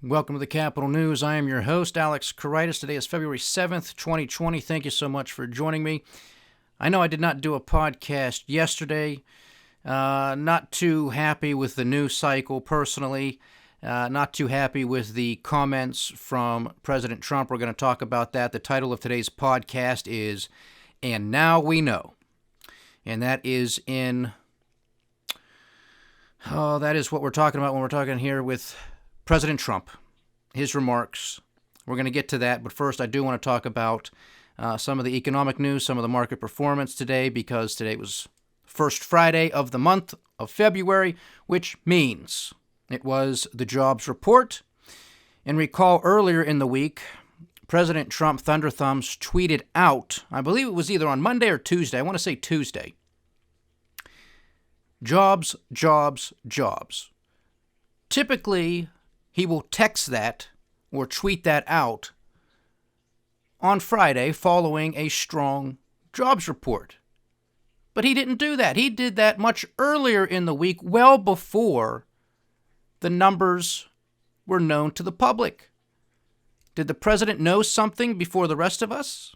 Welcome to the Capital News. I am your host, Alex Caritas. Today is February 7th, 2020. Thank you so much for joining me. I know I did not do a podcast yesterday. Not too happy with the news cycle personally. Not too happy with the comments from President Trump. We're going to talk about that. The title of today's podcast is And Now We Know. And that is that is what we're talking about when we're talking here with President Trump, his remarks. We're going to get to that, but first I do want to talk about some of the economic news, some of the market performance today, because today was first Friday of the month of February, which means it was the jobs report. And recall earlier in the week, President Trump, Thunder Thumbs, tweeted out, I believe it was either on Monday or Tuesday, I want to say Tuesday, jobs, jobs, jobs. Typically, he will text that or tweet that out on Friday following a strong jobs report. But he didn't do that. He did that much earlier in the week, well before the numbers were known to the public. Did the president know something before the rest of us?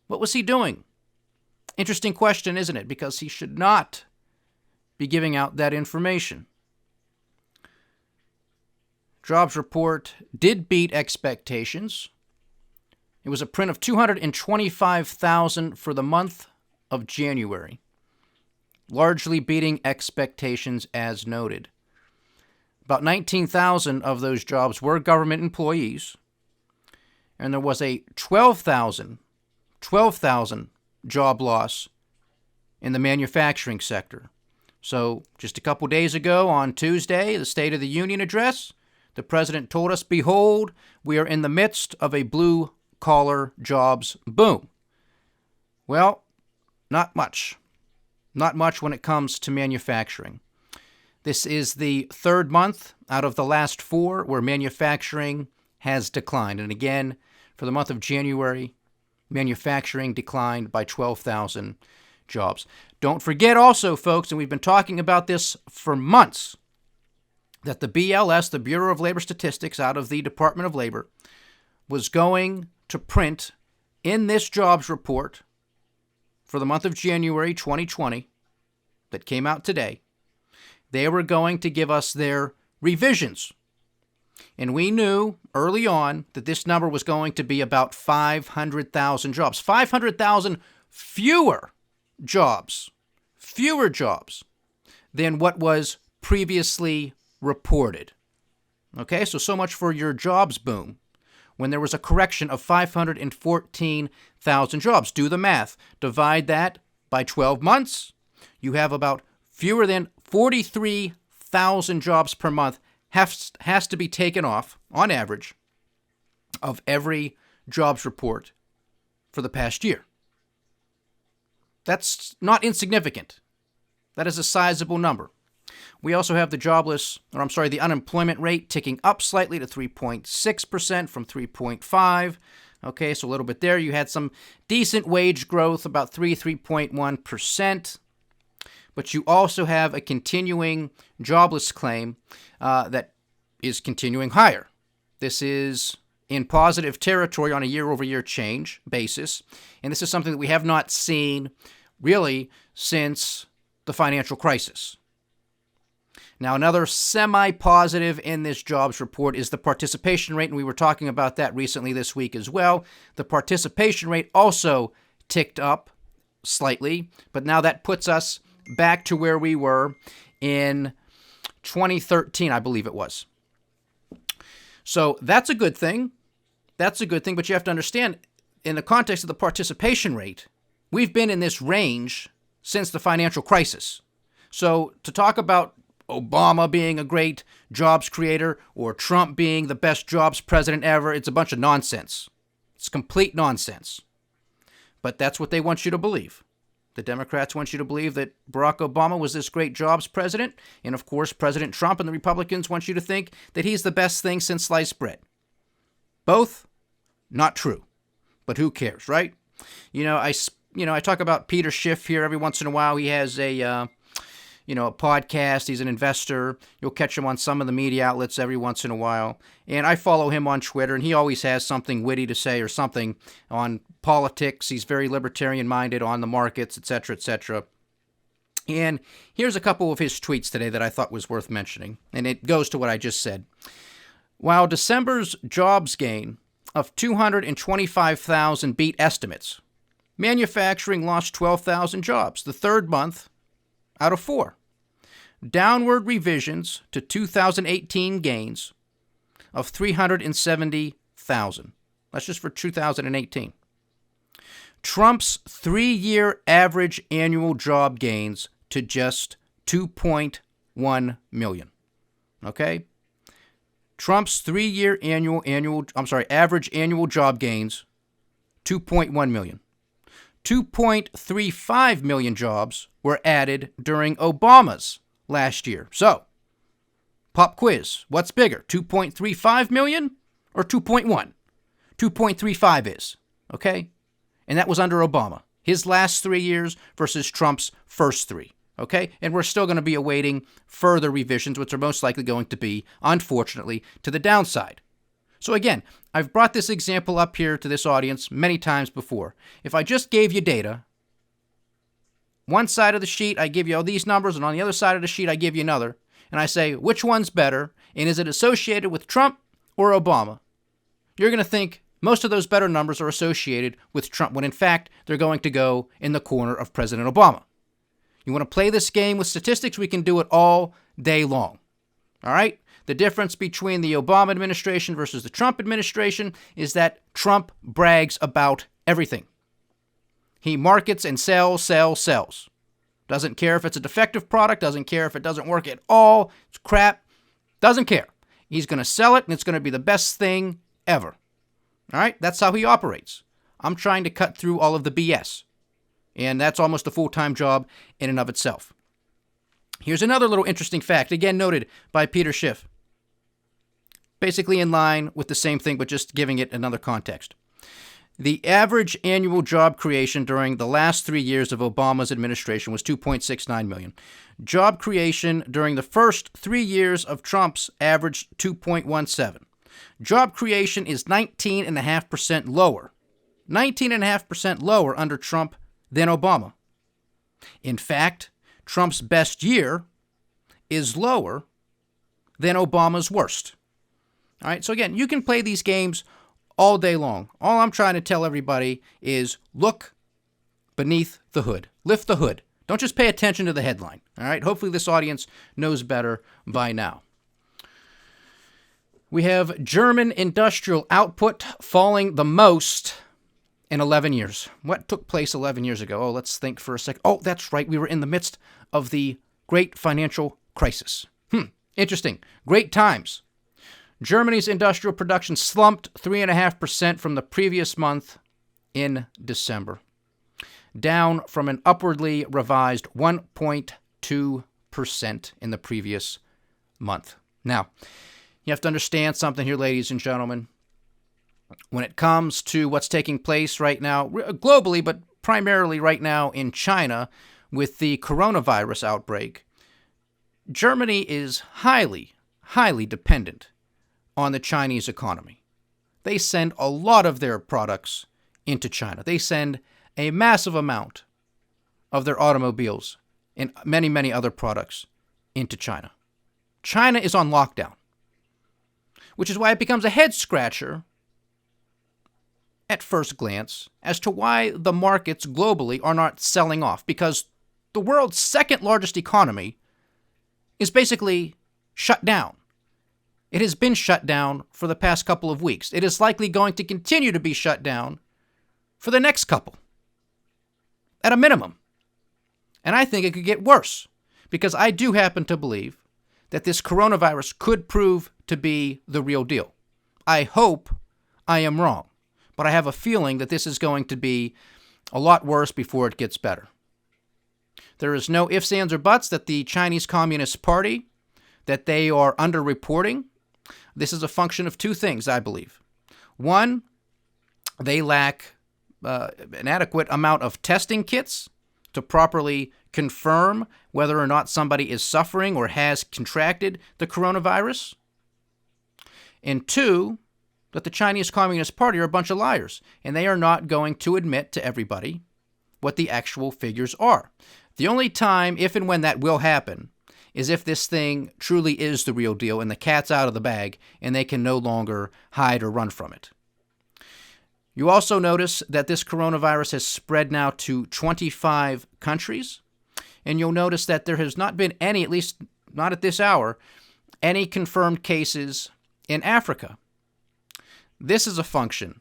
What was he doing? Interesting question, isn't it? Because he should not be giving out that information. Jobs report did beat expectations. It was a print of 225,000 for the month of January, largely beating expectations as noted. About 19,000 of those jobs were government employees, and there was a 12,000 job loss in the manufacturing sector. So just a couple days ago on Tuesday, the State of the Union address, the president told us, behold, we are in the midst of a blue-collar jobs boom. Well, not much. Not much when it comes to manufacturing. This is the third month out of the last four where manufacturing has declined. And again, for the month of January, manufacturing declined by 12,000 jobs. Don't forget also, folks, and we've been talking about this for months, that the BLS, the Bureau of Labor Statistics out of the Department of Labor, was going to print in this jobs report for the month of January 2020 that came out today. They were going to give us their revisions. And we knew early on that this number was going to be about 500,000 jobs. 500,000 fewer jobs than what was previously reported. Okay, so much for your jobs boom. When there was a correction of 514,000 jobs. Do the math. Divide that by 12 months. You have about fewer than 43,000 jobs per month has to be taken off, on average, of every jobs report for the past year. That's not insignificant. That is a sizable number. We also have the unemployment rate ticking up slightly to 3.6% from 3.5%. Okay, so a little bit there. You had some decent wage growth, about 3.1%. But you also have a continuing jobless claim that is continuing higher. This is in positive territory on a year-over-year change basis. And this is something that we have not seen really since the financial crisis. Now, another semi-positive in this jobs report is the participation rate, and we were talking about that recently this week as well. The participation rate also ticked up slightly, but now that puts us back to where we were in 2013, I believe it was. So that's a good thing. But you have to understand, in the context of the participation rate, we've been in this range since the financial crisis. So to talk about Obama being a great jobs creator or Trump being the best jobs president ever, it's a bunch of nonsense. It's complete nonsense. But that's what they want you to believe. The Democrats want you to believe that Barack Obama was this great jobs president. And of course, President Trump and the Republicans want you to think that he's the best thing since sliced bread. Both not true. But who cares, right? I talk about Peter Schiff here every once in a while. He has a a podcast. He's an investor. You'll catch him on some of the media outlets every once in a while. And I follow him on Twitter, and he always has something witty to say or something on politics. He's very libertarian-minded on the markets, etc., etc. And here's a couple of his tweets today that I thought was worth mentioning, and it goes to what I just said. While December's jobs gain of 225,000 beat estimates, manufacturing lost 12,000 jobs, the third month out of 4. Downward revisions to 2018 gains of 370,000. That's just for 2018. Trump's 3-year average annual job gains to just 2.1 million. Okay? Trump's 3-year average annual job gains, 2.1 million. 2.35 million jobs were added during Obama's last year. So, pop quiz, what's bigger, 2.35 million or 2.1? 2.35 is, okay? And that was under Obama. His last 3 years versus Trump's first 3, okay? And we're still going to be awaiting further revisions, which are most likely going to be, unfortunately, to the downside. So again, I've brought this example up here to this audience many times before. If I just gave you data, one side of the sheet I give you all these numbers, and on the other side of the sheet I give you another, and I say, which one's better, and is it associated with Trump or Obama? You're going to think most of those better numbers are associated with Trump, when in fact they're going to go in the corner of President Obama. You want to play this game with statistics? We can do it all day long. All right? The difference between the Obama administration versus the Trump administration is that Trump brags about everything. He markets and sells. Doesn't care if it's a defective product, doesn't care if it doesn't work at all, it's crap, doesn't care. He's going to sell it, and it's going to be the best thing ever. All right? That's how he operates. I'm trying to cut through all of the BS, and that's almost a full-time job in and of itself. Here's another little interesting fact, again noted by Peter Schiff. Basically in line with the same thing, but just giving it another context. The average annual job creation during the last 3 years of Obama's administration was 2.69 million. Job creation during the first 3 years of Trump's averaged 2.17. Job creation is 19.5% lower. 19.5% lower under Trump than Obama. In fact, Trump's best year is lower than Obama's worst. All right, so again, you can play these games all day long. All I'm trying to tell everybody is look beneath the hood. Lift the hood. Don't just pay attention to the headline. All right, hopefully this audience knows better by now. We have German industrial output falling the most in 11 years. What took place 11 years ago? Oh, let's think for a second. Oh, that's right. We were in the midst of the great financial crisis. Interesting. Great times. Germany's industrial production slumped 3.5% from the previous month in December, down from an upwardly revised 1.2% in the previous month. Now, you have to understand something here, ladies and gentlemen. When it comes to what's taking place right now, globally, but primarily right now in China with the coronavirus outbreak, Germany is highly, highly dependent on the Chinese economy. They send a lot of their products into China. They send a massive amount of their automobiles and many, many other products into China. China is on lockdown, which is why it becomes a head-scratcher at first glance as to why the markets globally are not selling off, because the world's second largest economy is basically shut down. It has been shut down for the past couple of weeks. It is likely going to continue to be shut down for the next couple, at a minimum. And I think it could get worse, because I do happen to believe that this coronavirus could prove to be the real deal. I hope I am wrong, but I have a feeling that this is going to be a lot worse before it gets better. There is no ifs, ands, or buts that the Chinese Communist Party, that they are underreporting. This is a function of two things, I believe. One, they lack an adequate amount of testing kits to properly confirm whether or not somebody is suffering or has contracted the coronavirus. And two, that the Chinese Communist Party are a bunch of liars, and they are not going to admit to everybody what the actual figures are. The only time, if and when that will happen, is if this thing truly is the real deal and the cat's out of the bag and they can no longer hide or run from it. You also notice that this coronavirus has spread now to 25 countries, and you'll notice that there has not been any, at least not at this hour, any confirmed cases in Africa. This is a function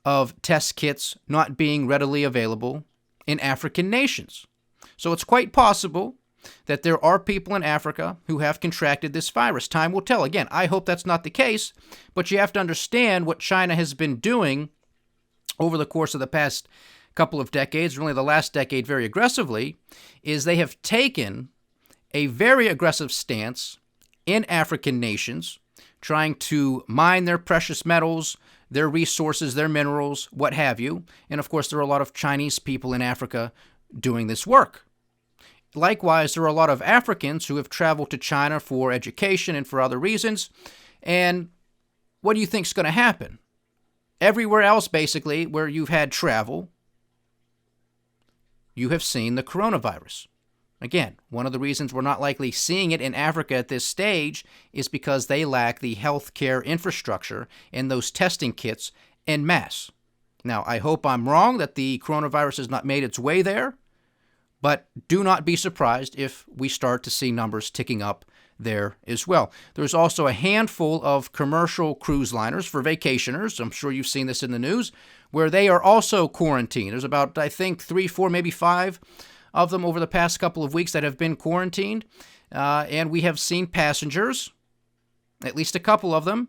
of test kits not being readily available in African nations. So it's quite possible that there are people in Africa who have contracted this virus. Time will tell. Again, I hope that's not the case, but you have to understand what China has been doing over the course of the past couple of decades, really the last decade very aggressively, is they have taken a very aggressive stance in African nations, trying to mine their precious metals, their resources, their minerals, what have you. And of course, there are a lot of Chinese people in Africa doing this work. Likewise, there are a lot of Africans who have traveled to China for education and for other reasons. And what do you think is going to happen? Everywhere else, basically, where you've had travel, you have seen the coronavirus. Again, one of the reasons we're not likely seeing it in Africa at this stage is because they lack the healthcare infrastructure and those testing kits en masse. Now, I hope I'm wrong that the coronavirus has not made its way there, but do not be surprised if we start to see numbers ticking up there as well. There's also a handful of commercial cruise liners for vacationers. I'm sure you've seen this in the news, where they are also quarantined. There's about, I think, 3, 4, maybe 5 of them over the past couple of weeks that have been quarantined. And we have seen passengers, at least a couple of them,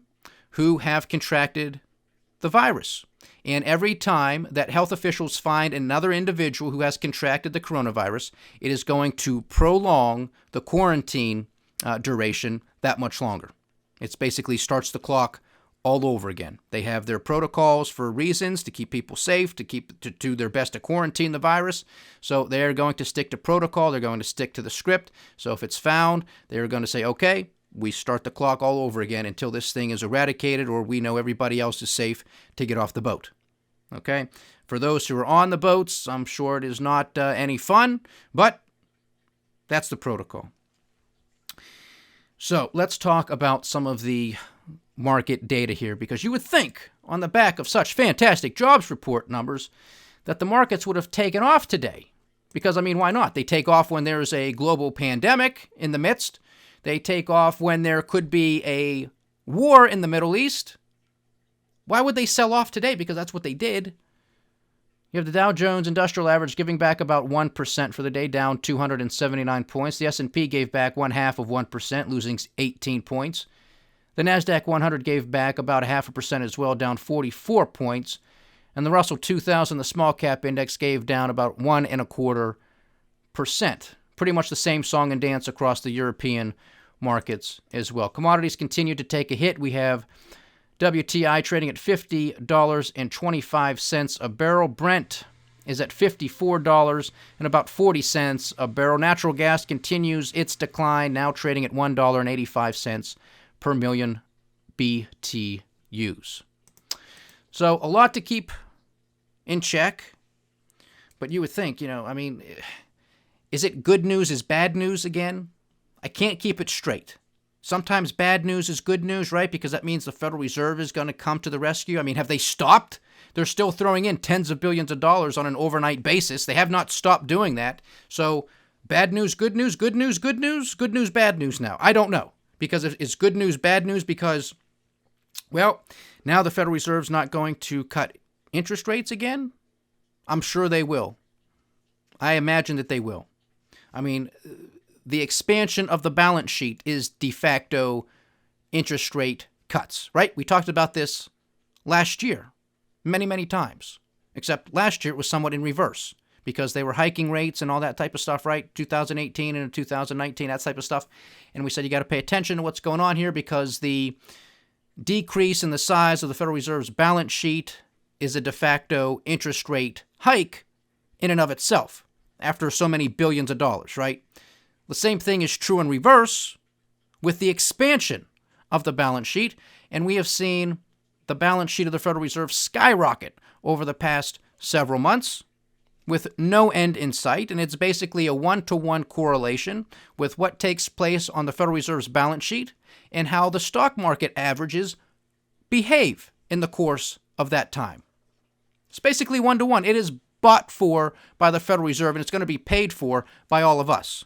who have contracted the virus. And every time that health officials find another individual who has contracted the coronavirus, it is going to prolong the quarantine duration that much longer. It basically starts the clock all over again. They have their protocols for reasons to keep people safe, to do their best to quarantine the virus. So they're going to stick to protocol. They're going to stick to the script. So if it's found, they're going to say, okay, we start the clock all over again until this thing is eradicated or we know everybody else is safe to get off the boat. Okay? For those who are on the boats, I'm sure it is not any fun, but that's the protocol. So let's talk about some of the market data here, because you would think on the back of such fantastic jobs report numbers that the markets would have taken off today. Because, I mean, why not? They take off when there's a global pandemic in the midst. They take off when there could be a war in the Middle East. Why would they sell off today? Because that's what they did. You have the Dow Jones Industrial Average giving back about 1% for the day, down 279 points. The S&P gave back 0.5%, losing 18 points. The NASDAQ 100 gave back about 0.5% as well, down 44 points. And the Russell 2000, the small cap index, gave down about 1.25%. Pretty much the same song and dance across the European markets as well. Commodities continue to take a hit. We have WTI trading at $50.25 a barrel. Brent is at $54.40 a barrel. Natural gas continues its decline, now trading at $1.85 per million BTUs. So a lot to keep in check, but you would think, is it good news is bad news again? I can't keep it straight. Sometimes bad news is good news, right? Because that means the Federal Reserve is going to come to the rescue. I mean, have they stopped? They're still throwing in tens of billions of dollars on an overnight basis. They have not stopped doing that. So bad news, good news, good news, good news, good news, bad news now. I don't know. Because it's good news, bad news, because, well, now the Federal Reserve's not going to cut interest rates again. I'm sure they will. I imagine that they will. I mean, the expansion of the balance sheet is de facto interest rate cuts, right? We talked about this last year many, many times, except last year it was somewhat in reverse because they were hiking rates and all that type of stuff, right? 2018 and 2019, that type of stuff. And we said you got to pay attention to what's going on here because the decrease in the size of the Federal Reserve's balance sheet is a de facto interest rate hike in and of itself. after so many billions of dollars, right? The same thing is true in reverse with the expansion of the balance sheet, and we have seen the balance sheet of the Federal Reserve skyrocket over the past several months with no end in sight, and it's basically a one-to-one correlation with what takes place on the Federal Reserve's balance sheet and how the stock market averages behave in the course of that time. It's basically one-to-one. It is bought for by the Federal Reserve, and it's going to be paid for by all of us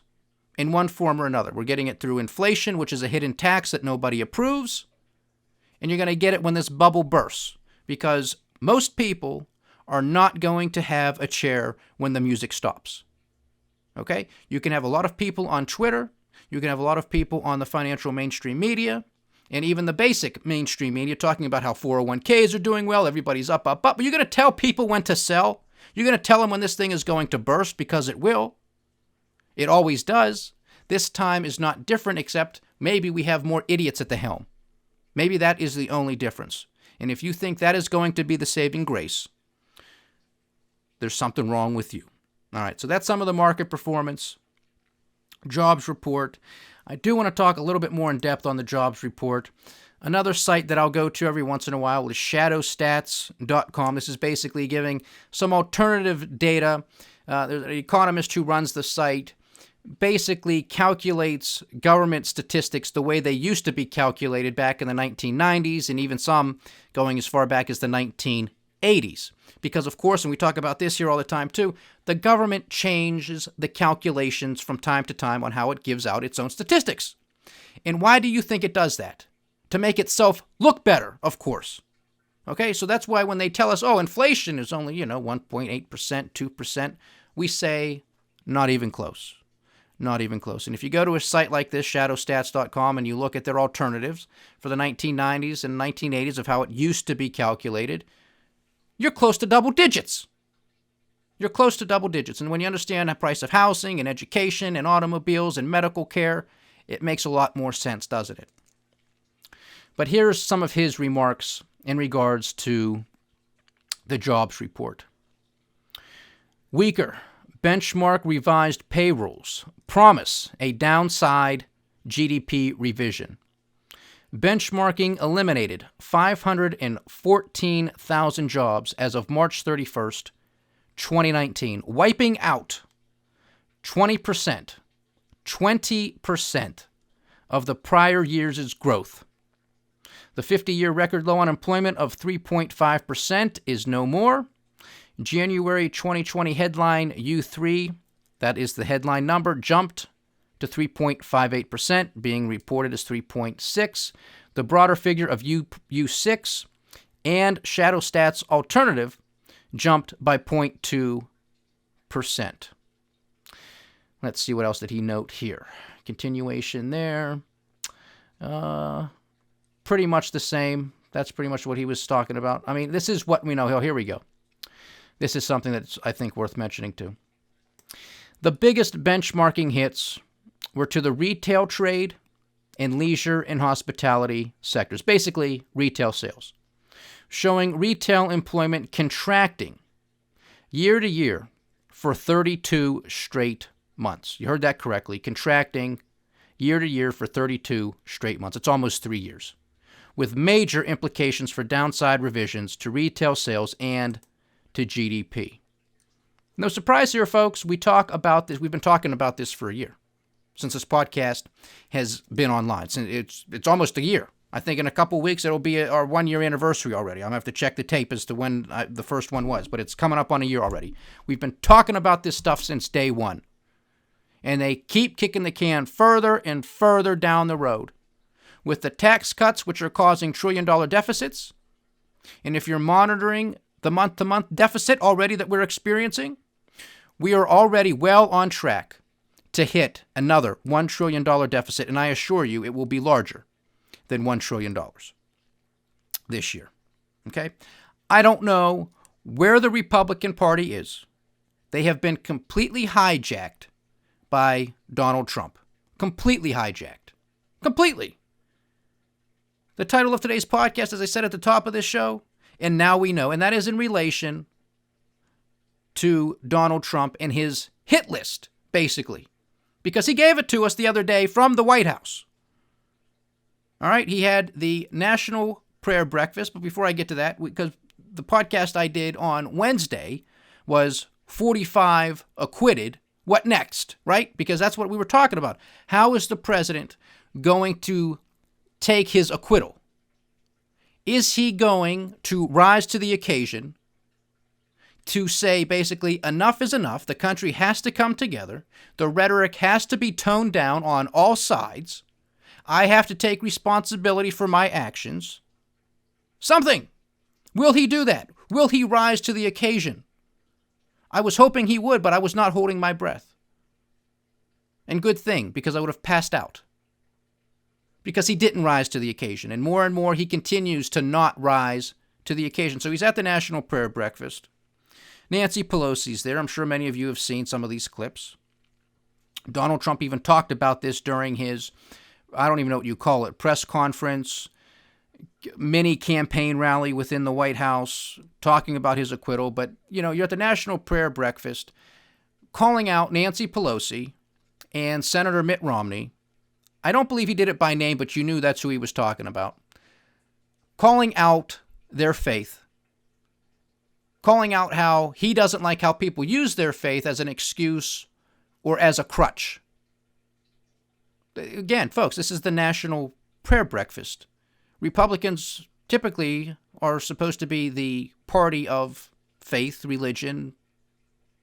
in one form or another. We're getting it through inflation, which is a hidden tax that nobody approves, and you're going to get it when this bubble bursts, because most people are not going to have a chair when the music stops. Okay? You can have a lot of people on Twitter, you can have a lot of people on the financial mainstream media, and even the basic mainstream media talking about how 401ks are doing well, everybody's up, but you're going to tell people when to sell. You're going to tell them when this thing is going to burst, because it will. It always does. This time is not different, except maybe we have more idiots at the helm. Maybe that is the only difference. And if you think that is going to be the saving grace, there's something wrong with you. All right, so that's some of the market performance. Jobs report. I do want to talk a little bit more in depth on the jobs report. Another site that I'll go to every once in a while is shadowstats.com. This is basically giving some alternative data. There's an economist who runs the site, basically calculates government statistics the way they used to be calculated back in the 1990s, and even some going as far back as the 1980s. Because, of course, and we talk about this here all the time too, the government changes the calculations from time to time on how it gives out its own statistics. And why do you think it does that? To make itself look better, of course. Okay, so that's why when they tell us, oh, inflation is only, 1.8%, 2%, we say, not even close. Not even close. And if you go to a site like this, shadowstats.com, and you look at their alternatives for the 1990s and 1980s of how it used to be calculated, you're close to double digits. You're close to double digits. And when you understand the price of housing and education and automobiles and medical care, it makes a lot more sense, doesn't it? But here's some of his remarks in regards to the jobs report. Weaker benchmark revised payrolls promise a downside GDP revision. Benchmarking eliminated 514,000 jobs as of March 31st, 2019, wiping out 20% of the prior year's growth. The 50-year record low unemployment of 3.5% is no more. January 2020 headline U3, that is the headline number, jumped to 3.58%, being reported as 3.6. The broader figure of U6 and Shadow Stats alternative jumped by 0.2%. Let's see, what else did he note here? Continuation there. Pretty much the same. That's pretty much what he was talking about. I mean, this is what we know. Oh, here we go. This is something that's, I think, worth mentioning too. The biggest benchmarking hits were to the retail trade and leisure and hospitality sectors, basically retail sales, showing retail employment contracting year to year for 32 straight months. You heard that correctly, contracting year to year for 32 straight months. It's almost 3 years, with major implications for downside revisions to retail sales and to GDP. No surprise here, folks. We talk about this. We've been talking about this for a year, since this podcast has been online. It's almost a year. I think in a couple of weeks it'll be our 1-year anniversary already. I'm going to have to check the tape as to when the first one was, but it's coming up on a year already. We've been talking about this stuff since day one, and they keep kicking the can further and further down the road with the tax cuts, which are causing trillion-dollar deficits. And if you're monitoring the month-to-month deficit already that we're experiencing, we are already well on track to hit another $1 trillion deficit, and I assure you it will be larger than $1 trillion this year. Okay? I don't know where the Republican Party is. They have been completely hijacked by Donald Trump. Completely hijacked. Completely. The title of today's podcast, as I said at the top of this show, And Now We Know, and that is in relation to Donald Trump and his hit list, basically, because he gave it to us the other day from the White House. All right, he had the National Prayer Breakfast, but before I get to that, because the podcast I did on Wednesday was 45 acquitted, what next, right? Because that's what we were talking about. How is the president going to take his acquittal? Is he going to rise to the occasion to say basically enough is enough, the country has to come together, the rhetoric has to be toned down on all sides, I have to take responsibility for my actions? Something. Will he do that? Will he rise to the occasion? I was hoping he would, but I was not holding my breath. And good thing, because I would have passed out. Because he didn't rise to the occasion. And more he continues to not rise to the occasion. So he's at the National Prayer Breakfast. Nancy Pelosi's there. I'm sure many of you have seen some of these clips. Donald Trump even talked about this during his, I don't even know what you call it, press conference, mini campaign rally within the White House, talking about his acquittal. But, you're at the National Prayer Breakfast, calling out Nancy Pelosi and Senator Mitt Romney. I don't believe he did it by name, but you knew that's who he was talking about. Calling out their faith. Calling out how he doesn't like how people use their faith as an excuse or as a crutch. Again, folks, this is the National Prayer Breakfast. Republicans typically are supposed to be the party of faith, religion,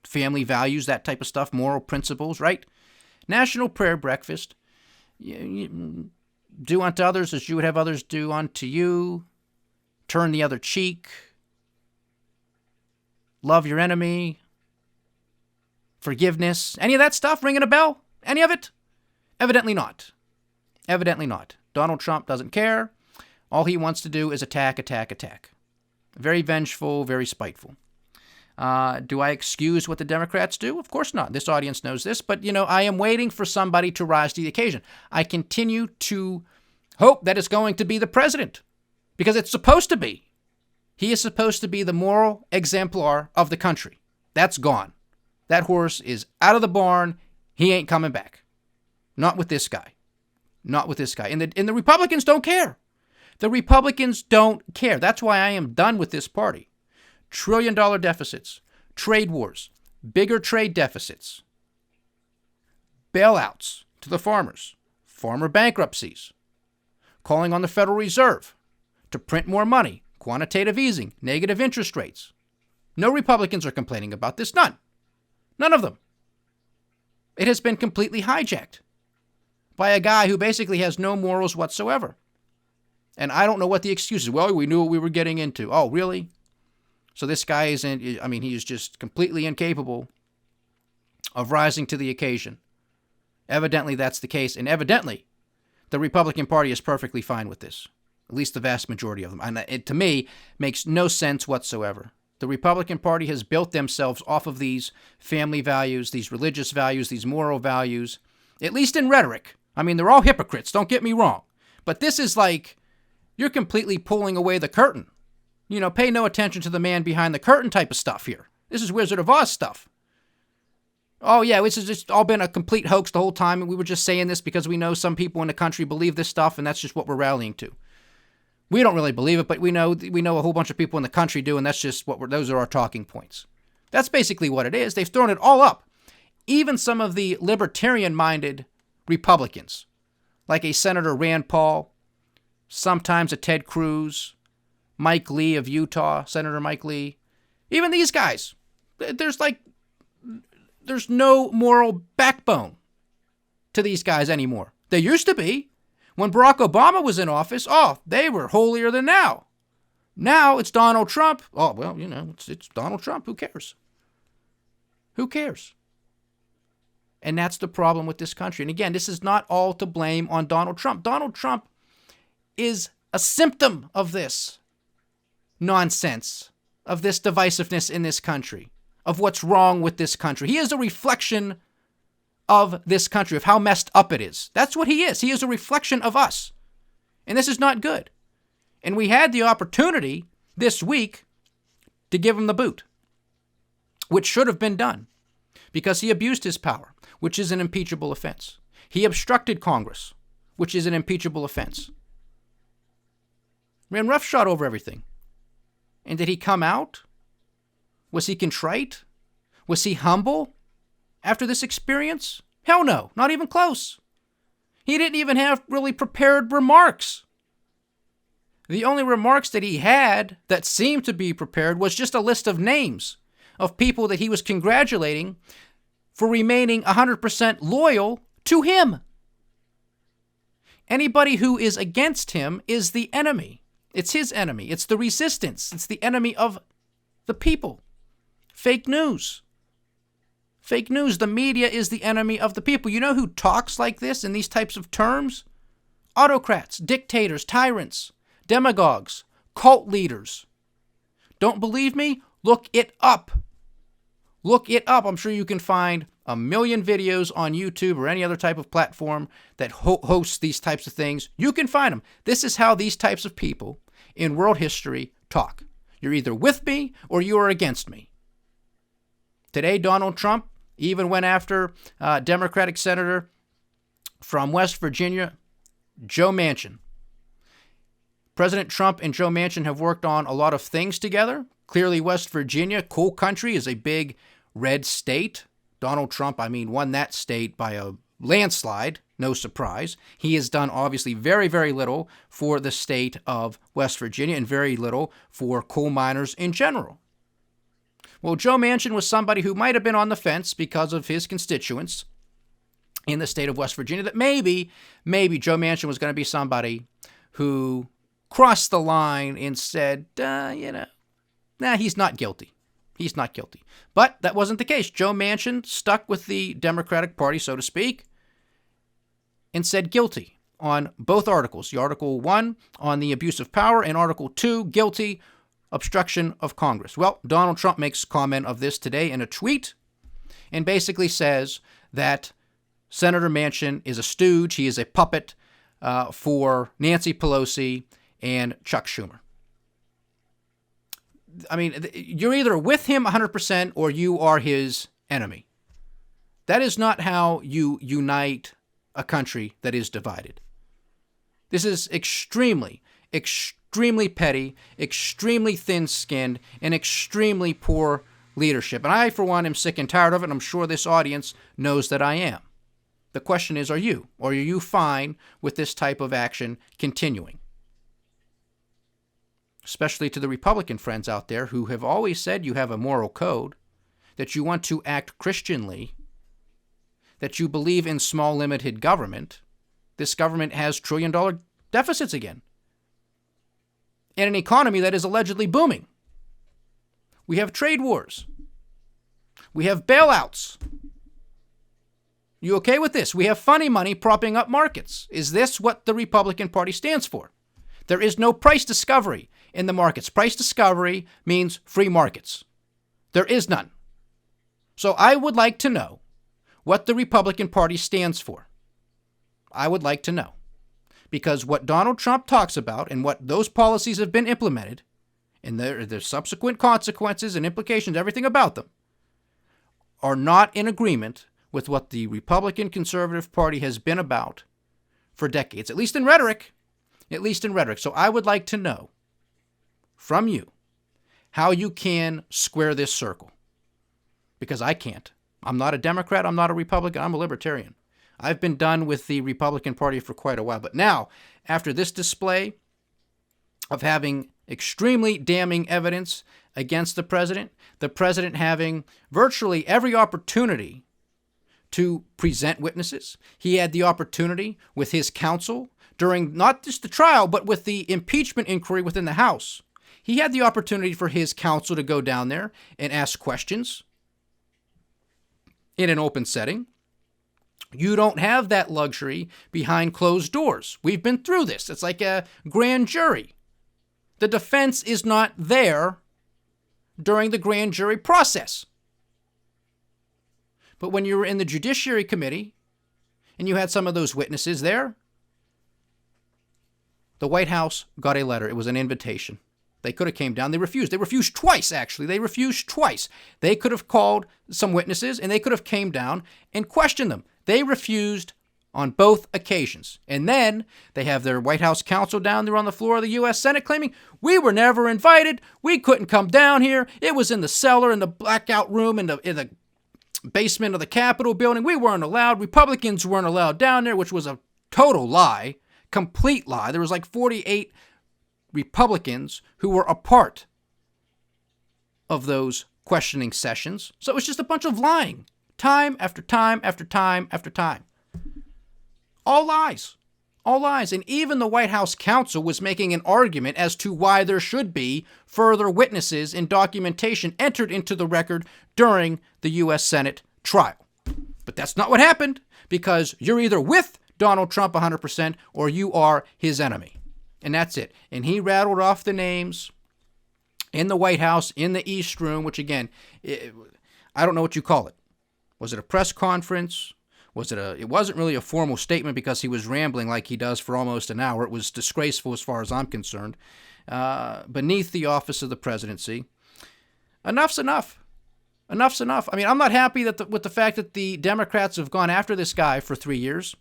family values, that type of stuff, moral principles, right? National Prayer Breakfast. Do unto others as you would have others do unto you. Turn the other cheek. Love your enemy. Forgiveness. Any of that stuff ringing a bell? Any of it? Evidently not. Evidently not. Donald Trump doesn't care. All he wants to do is attack, attack, attack. Very vengeful, very spiteful. Do I excuse what the Democrats do? Of course not. This audience knows this. But, I am waiting for somebody to rise to the occasion. I continue to hope that it's going to be the president. Because it's supposed to be. He is supposed to be the moral exemplar of the country. That's gone. That horse is out of the barn. He ain't coming back. Not with this guy. Not with this guy. And the Republicans don't care. The Republicans don't care. That's why I am done with this party. Trillion-dollar deficits, trade wars, bigger trade deficits, bailouts to the farmers, farmer bankruptcies, calling on the Federal Reserve to print more money, quantitative easing, negative interest rates. No Republicans are complaining about this. None. None of them. It has been completely hijacked by a guy who basically has no morals whatsoever. And I don't know what the excuse is. Well, we knew what we were getting into. Oh, really? So this guy he is just completely incapable of rising to the occasion. Evidently, that's the case. And evidently, the Republican Party is perfectly fine with this. At least the vast majority of them. And it, to me, makes no sense whatsoever. The Republican Party has built themselves off of these family values, these religious values, these moral values, at least in rhetoric. They're all hypocrites, don't get me wrong. But this is like, you're completely pulling away the curtain. Pay no attention to the man behind the curtain type of stuff here. This is Wizard of Oz stuff. Oh, yeah, this has just all been a complete hoax the whole time, and we were just saying this because we know some people in the country believe this stuff, and that's just what we're rallying to. We don't really believe it, but we know a whole bunch of people in the country do, and that's just those are our talking points. That's basically what it is. They've thrown it all up. Even some of the libertarian-minded Republicans, like a Senator Rand Paul, sometimes a Ted Cruz, Mike Lee of Utah, Senator Mike Lee. Even these guys, there's no moral backbone to these guys anymore. There used to be. When Barack Obama was in office, they were holier than thou. Now it's Donald Trump. Oh, well, it's Donald Trump. Who cares? Who cares? And that's the problem with this country. And again, this is not all to blame on Donald Trump. Donald Trump is a symptom of this nonsense, of this divisiveness in this country, of what's wrong with this country. He is a reflection of this country, of how messed up it is. That's what he is. He is a reflection of us. And this is not good. And we had the opportunity this week to give him the boot, which should have been done. because he abused his power, which is an impeachable offense. He obstructed Congress, which is an impeachable offense. Ran roughshod over everything. And did he come out? Was he contrite? Was he humble after this experience? Hell no, not even close. He didn't even have really prepared remarks. The only remarks that he had that seemed to be prepared was just a list of names of people that he was congratulating for remaining 100% loyal to him. Anybody who is against him is the enemy. It's his enemy. It's the resistance. It's the enemy of the people. Fake news. Fake news. The media is the enemy of the people. You know who talks like this in these types of terms? Autocrats, dictators, tyrants, demagogues, cult leaders. Don't believe me? Look it up. Look it up. I'm sure you can find a million videos on YouTube or any other type of platform that hosts these types of things. You can find them. This is how these types of people in world history talk. You're either with me or you are against me. Today, Donald Trump even went after Democratic Senator from West Virginia, Joe Manchin. President Trump and Joe Manchin have worked on a lot of things together. Clearly, West Virginia, coal country, is a big red state. Donald Trump, won that state by a landslide. No surprise. He has done obviously very, very little for the state of West Virginia and very little for coal miners in general. Well, Joe Manchin was somebody who might have been on the fence because of his constituents in the state of West Virginia, that maybe Joe Manchin was going to be somebody who crossed the line and said, he's not guilty. He's not guilty. But that wasn't the case. Joe Manchin stuck with the Democratic Party, so to speak, and said guilty on both articles. The Article 1 on the abuse of power and Article 2, guilty, obstruction of Congress. Well, Donald Trump makes comment of this today in a tweet and basically says that Senator Manchin is a stooge. He is a puppet for Nancy Pelosi and Chuck Schumer. You're either with him 100% or you are his enemy. That is not how you unite a country that is divided. This is extremely petty, extremely thin-skinned, and extremely poor leadership. And I, for one, am sick and tired of it, and I'm sure this audience knows that I am. The question is, are you? Or are you fine with this type of action continuing? Especially to the Republican friends out there who have always said you have a moral code, that you want to act Christianly, that you believe in small, limited government. This government has trillion-dollar deficits again. In an economy that is allegedly booming. We have trade wars. We have bailouts. You okay with this? We have funny money propping up markets. Is this what the Republican Party stands for? There is no price discovery in the markets. Price discovery means free markets. There is none. So I would like to know what the Republican Party stands for. I would like to know. Because what Donald Trump talks about and what those policies have been implemented, and their subsequent consequences and implications, everything about them, are not in agreement with what the Republican Conservative Party has been about for decades, at least in rhetoric. At least in rhetoric. So I would like to know from you how you can square this circle. Because I can't. I'm not a Democrat. I'm not a Republican. I'm a libertarian. I've been done with the Republican Party for quite a while. But now, after this display of having extremely damning evidence against the president having virtually every opportunity to present witnesses, he had the opportunity with his counsel during not just the trial, but with the impeachment inquiry within the House. He had the opportunity for his counsel to go down there and ask questions in an open setting. You don't have that luxury behind closed doors. We've been through this. It's like a grand jury. The defense is not there during the grand jury process. But when you were in the Judiciary Committee and you had some of those witnesses there, the White House got a letter. It was an invitation. They could have came down. They refused. They refused twice, actually. They refused twice. They could have called some witnesses, and they could have came down and questioned them. They refused on both occasions. And then they have their White House counsel down there on the floor of the U.S. Senate claiming, we were never invited. We couldn't come down here. It was in the cellar, in the blackout room, in the basement of the Capitol building. We weren't allowed. Republicans weren't allowed down there, which was a total lie, complete lie. There was like 48 Republicans who were a part of those questioning sessions. So it was just a bunch of lying, time after time after time after time. All lies. All lies. And even the White House counsel was making an argument as to why there should be further witnesses and documentation entered into the record during the U.S. Senate trial. But that's not what happened, because you're either with Donald Trump 100% or you are his enemy. And that's it. And he rattled off the names in the White House, in the East Room, which again, I don't know what you call it. Was it a press conference? It wasn't really a formal statement because he was rambling like he does for almost an hour. It was disgraceful as far as I'm concerned. Beneath the office of the presidency. Enough's enough. Enough's enough. I mean, I'm not happy with the fact that the Democrats have gone after this guy for 3 years.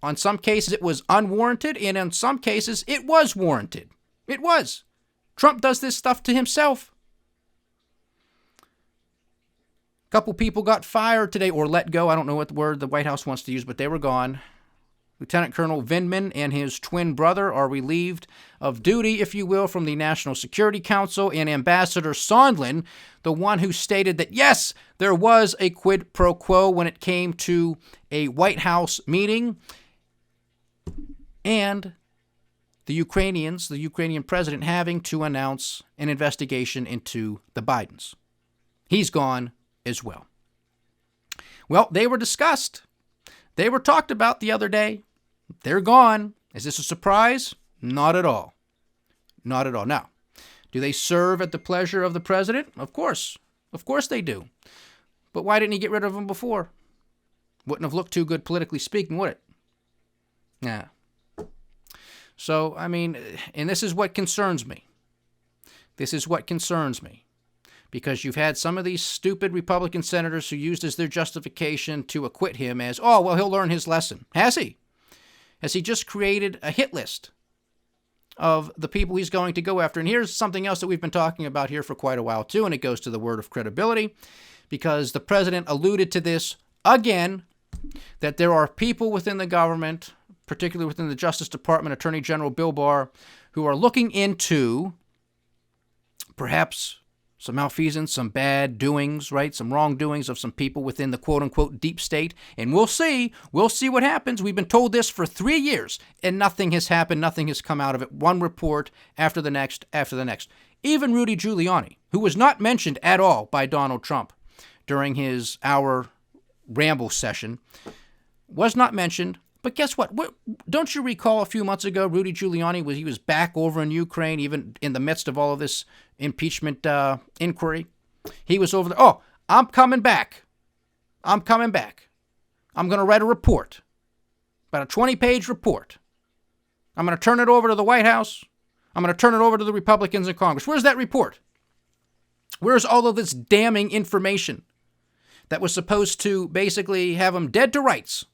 On some cases, it was unwarranted, and in some cases, it was warranted. It was. Trump does this stuff to himself. A couple people got fired today, or let go. I don't know what word the White House wants to use, but they were gone. Lieutenant Colonel Vindman and his twin brother are relieved of duty, if you will, from the National Security Council, and Ambassador Sondland, the one who stated that, yes, there was a quid pro quo when it came to a White House meeting, and the Ukrainian president having to announce an investigation into the Bidens. He's gone as well. Well, they were discussed. They were talked about the other day. They're gone. Is this a surprise? Not at all. Not at all. Now, do they serve at the pleasure of the president? Of course. Of course they do. But why didn't he get rid of them before? Wouldn't have looked too good politically speaking, would it? Nah. So, I mean, and this is what concerns me. This is what concerns me. Because you've had some of these stupid Republican senators who used as their justification to acquit him as, oh, well, he'll learn his lesson. Has he? Has he just created a hit list of the people he's going to go after? And here's something else that we've been talking about here for quite a while, too, and it goes to the word of credibility, because the president alluded to this again, that there are people within the government, particularly within the Justice Department, Attorney General Bill Barr, who are looking into perhaps some malfeasance, some bad doings, right? Some wrongdoings of some people within the quote-unquote deep state. And we'll see. We'll see what happens. We've been told this for 3 years, and nothing has happened. Nothing has come out of it. One report after the next, after the next. Even Rudy Giuliani, who was not mentioned at all by Donald Trump during his hour ramble session, was not mentioned. But guess what? Don't you recall a few months ago, Rudy Giuliani was back over in Ukraine, even in the midst of all of this impeachment inquiry. He was over there. Oh, I'm coming back. I'm coming back. I'm going to write a report, about a 20-page report. I'm going to turn it over to the White House. I'm going to turn it over to the Republicans in Congress. Where's that report? Where's all of this damning information that was supposed to basically have him dead to rights?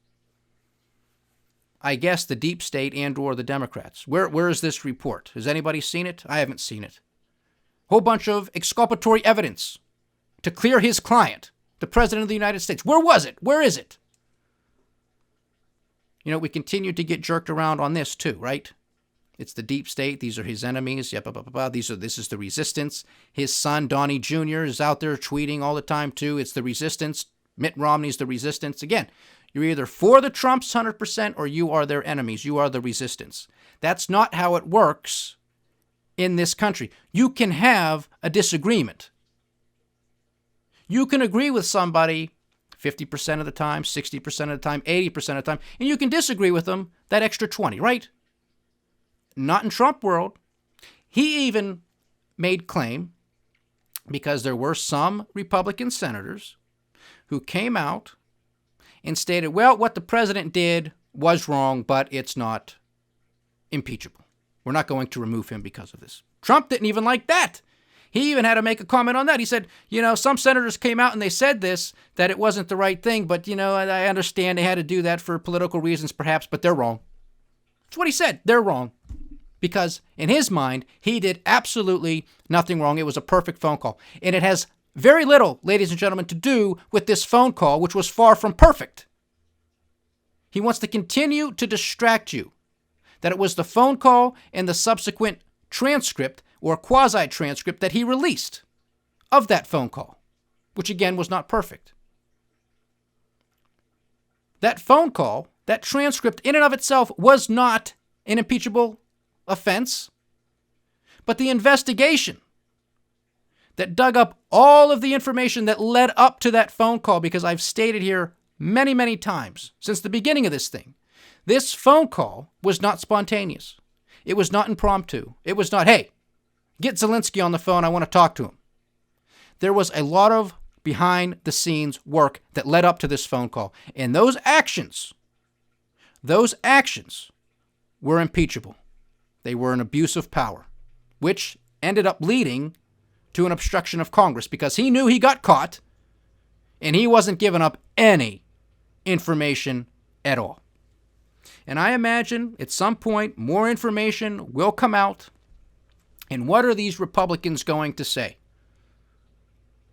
I guess the deep state and or the Democrats. Where is this report? Has anybody seen it? I haven't seen it. Whole bunch of exculpatory evidence to clear his client, the President of the United States. Where was it? Where is it? You know, we continue to get jerked around on this too, right? It's the deep state. These are his enemies. Yep, this is the resistance. His son, Donnie Jr., is out there tweeting all the time too. It's the resistance. Mitt Romney's the resistance. Again, you're either for the Trumps 100% or you are their enemies. You are the resistance. That's not how it works in this country. You can have a disagreement. You can agree with somebody 50% of the time, 60% of the time, 80% of the time, and you can disagree with them that extra 20, right? Not in Trump world. He even made claim, because there were some Republican senators who came out and stated, well, what the president did was wrong, but it's not impeachable. We're not going to remove him because of this. Trump didn't even like that. He even had to make a comment on that. He said, some senators came out and they said this, that it wasn't the right thing, but, I understand they had to do that for political reasons perhaps, but they're wrong. That's what he said. They're wrong. Because in his mind, he did absolutely nothing wrong. It was a perfect phone call. And it has very little, ladies and gentlemen, to do with this phone call, which was far from perfect. He wants to continue to distract you that it was the phone call and the subsequent transcript or quasi-transcript that he released of that phone call, which again was not perfect. That phone call, that transcript in and of itself was not an impeachable offense, but the investigation that dug up all of the information that led up to that phone call, because I've stated here many, many times since the beginning of this thing, this phone call was not spontaneous. It was not impromptu. It was not, hey, get Zelensky on the phone, I want to talk to him. There was a lot of behind-the-scenes work that led up to this phone call, and those actions were impeachable. They were an abuse of power, which ended up leading to an obstruction of Congress because he knew he got caught and he wasn't giving up any information at all. And I imagine at some point more information will come out. And what are these Republicans going to say?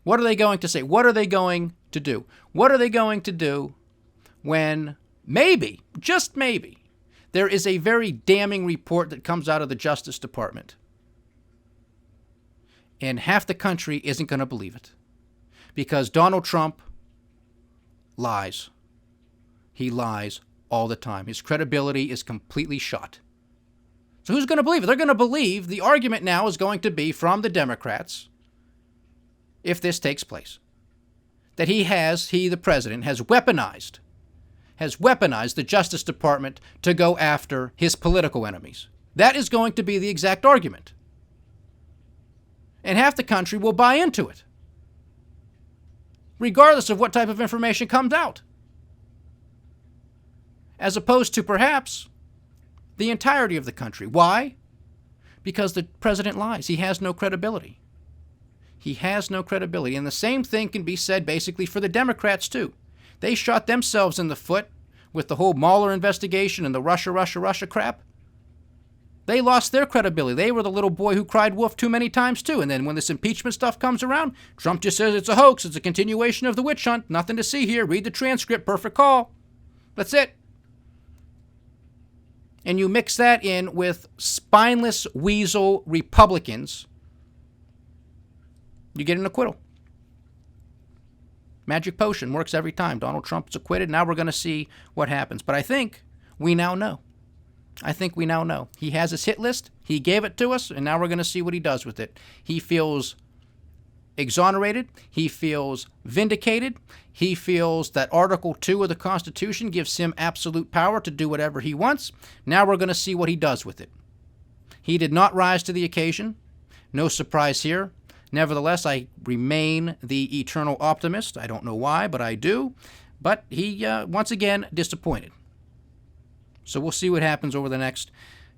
What are they going to say? What are they going to do? What are they going to do when maybe, just maybe, there is a very damning report that comes out of the Justice Department and half the country isn't going to believe it because Donald Trump lies. He lies all the time. His credibility is completely shot. So who's going to believe it? They're going to believe the argument now is going to be from the Democrats, if this takes place, that the president, has weaponized the Justice Department to go after his political enemies. That is going to be the exact argument. And half the country will buy into it, regardless of what type of information comes out. As opposed to perhaps the entirety of the country. Why? Because the president lies. He has no credibility. He has no credibility. And the same thing can be said basically for the Democrats too. They shot themselves in the foot with the whole Mueller investigation and the Russia crap. They lost their credibility. They were the little boy who cried wolf too many times too. And then when this impeachment stuff comes around, Trump just says it's a hoax. It's a continuation of the witch hunt. Nothing to see here. Read the transcript. Perfect call. That's it. And you mix that in with spineless weasel Republicans, you get an acquittal. Magic potion works every time. Donald Trump's acquitted. Now we're going to see what happens. But I think we now know. He has his hit list. He gave it to us, and now we're going to see what he does with it. He feels exonerated. He feels vindicated. He feels that Article 2 of the Constitution gives him absolute power to do whatever he wants. Now we're going to see what he does with it. He did not rise to the occasion. No surprise here. Nevertheless, I remain the eternal optimist. I don't know why, but I do. But he, once again, disappointed. So we'll see what happens over the next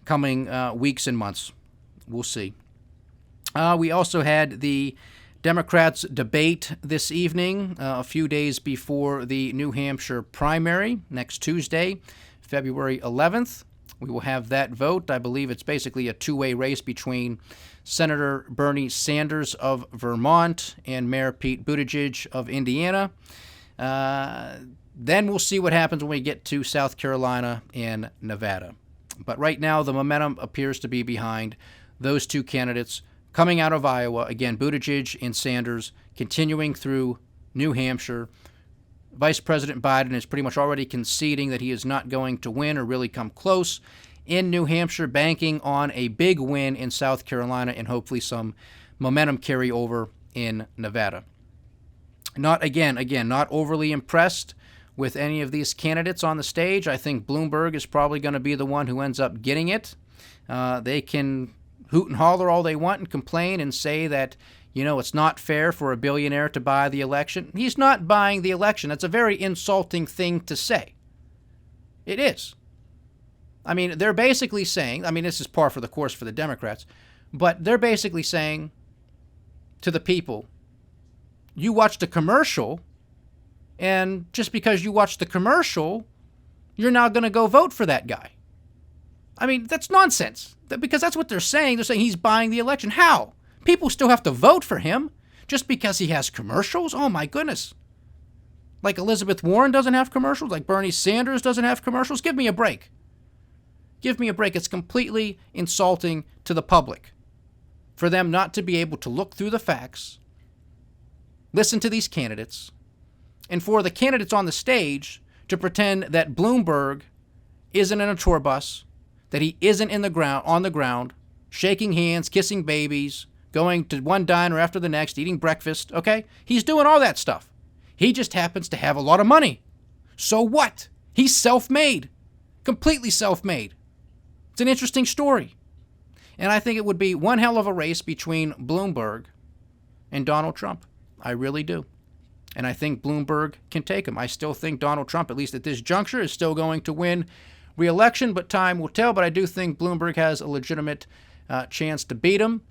coming weeks and months. We'll see. We also had the Democrats debate this evening, a few days before the New Hampshire primary, next Tuesday, February 11th. We will have that vote. I believe it's basically a two-way race between Senator Bernie Sanders of Vermont and Mayor Pete Buttigieg of Indiana. Then we'll see what happens when we get to South Carolina and Nevada. But right now, the momentum appears to be behind those two candidates coming out of Iowa. Again, Buttigieg and Sanders continuing through New Hampshire. Vice President Biden is pretty much already conceding that he is not going to win or really come close in New Hampshire, banking on a big win in South Carolina and hopefully some momentum carry over in Nevada. Not overly impressed with any of these candidates on the stage. I think Bloomberg is probably going to be the one who ends up getting it. They can hoot and holler all they want and complain and say that, it's not fair for a billionaire to buy the election. He's not buying the election. That's a very insulting thing to say. It is. I mean, they're basically saying, I mean, this is par for the course for the Democrats, but they're basically saying to the people, you watched a commercial, and just because you watched the commercial, you're now going to go vote for that guy. I mean, that's nonsense, because that's what they're saying. They're saying he's buying the election. How? People still have to vote for him just because he has commercials? Oh, my goodness. Like Elizabeth Warren doesn't have commercials? Like Bernie Sanders doesn't have commercials? Give me a break. Give me a break. It's completely insulting to the public for them not to be able to look through the facts, listen to these candidates, and for the candidates on the stage to pretend that Bloomberg isn't in a tour bus, that he isn't on the ground, shaking hands, kissing babies, going to one diner after the next, eating breakfast, okay? He's doing all that stuff. He just happens to have a lot of money. So what? He's self-made, completely self-made. It's an interesting story. And I think it would be one hell of a race between Bloomberg and Donald Trump. I really do. And I think Bloomberg can take him. I still think Donald Trump, at least at this juncture, is still going to win re-election, but time will tell. But I do think Bloomberg has a legitimate chance to beat him.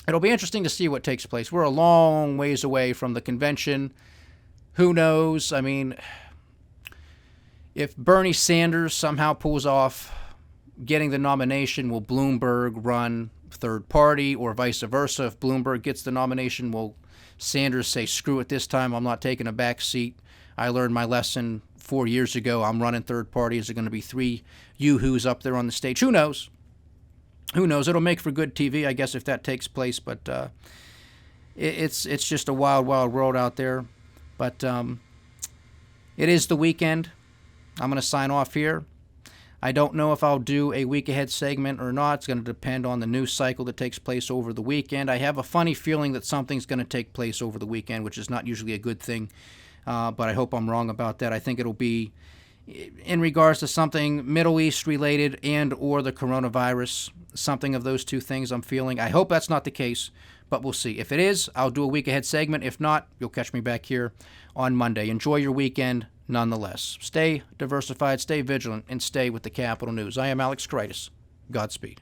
It'll be interesting to see what takes place. We're a long ways away from the convention. Who knows? I mean, if Bernie Sanders somehow pulls off getting the nomination, will Bloomberg run third party, or vice versa? If Bloomberg gets the nomination, will Sanders say, screw it this time, I'm not taking a back seat. I learned my lesson 4 years ago. I'm running third party. Is there going to be 3 yoo-hoos up there on the stage? Who knows? Who knows? It'll make for good TV, I guess, if that takes place. But it's just a wild, wild world out there. But it is the weekend. I'm going to sign off here. I don't know if I'll do a week ahead segment or not. It's going to depend on the news cycle that takes place over the weekend. I have a funny feeling that something's going to take place over the weekend, which is not usually a good thing. But I hope I'm wrong about that. I think it'll be in regards to something Middle East related and or the coronavirus, something of those two things I'm feeling. I hope that's not the case, but we'll see. If it is, I'll do a week ahead segment. If not, you'll catch me back here on Monday. Enjoy your weekend nonetheless. Stay diversified, stay vigilant, and stay with the Capital News. I am Alex Kritis. Godspeed.